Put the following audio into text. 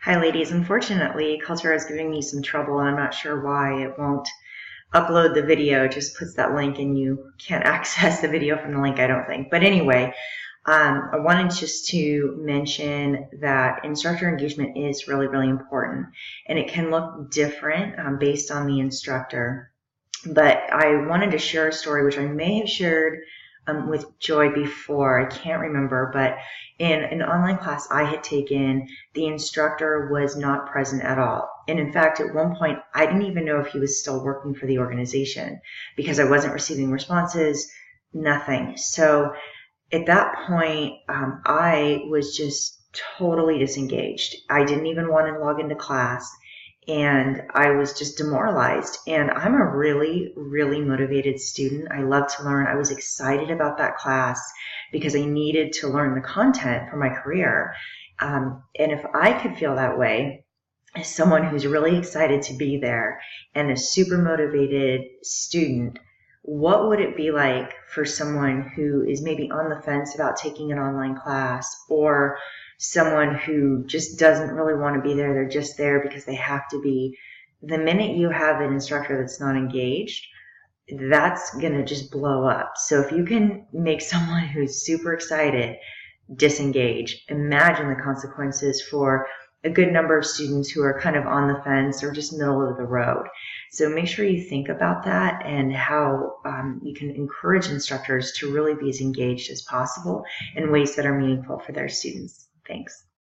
Hi, ladies. Unfortunately, Cultura is giving me some trouble. I'm not sure why it won't upload the video. It just puts that link and you can't access the video from the link, I don't think. But anyway, I wanted just to mention that instructor engagement is really, really important, and it can look different based on the instructor. But I wanted to share a story which I may have shared with Joy before. I can't remember, but in an online class I had taken, the instructor was not present at all. And in fact, at one point, I didn't even know if he was still working for the organization because I wasn't receiving responses, nothing. So at that point, I was just totally disengaged. I didn't even want to log into class, and I was just demoralized. And I'm a really, really motivated student. I love to learn. I was excited about that class because I needed to learn the content for my career. And if I could feel that way as someone who's really excited to be there and a super motivated student, what would it be like for someone who is maybe on the fence about taking an online class, or someone who just doesn't really want to be there? They're just there because they have to be. The minute you have an instructor that's not engaged, that's going to just blow up. So if you can make someone who's super excited disengage, imagine the consequences for a good number of students who are kind of on the fence or just middle of the road. So make sure you think about that and how you can encourage instructors to really be as engaged as possible in ways that are meaningful for their students. Thanks.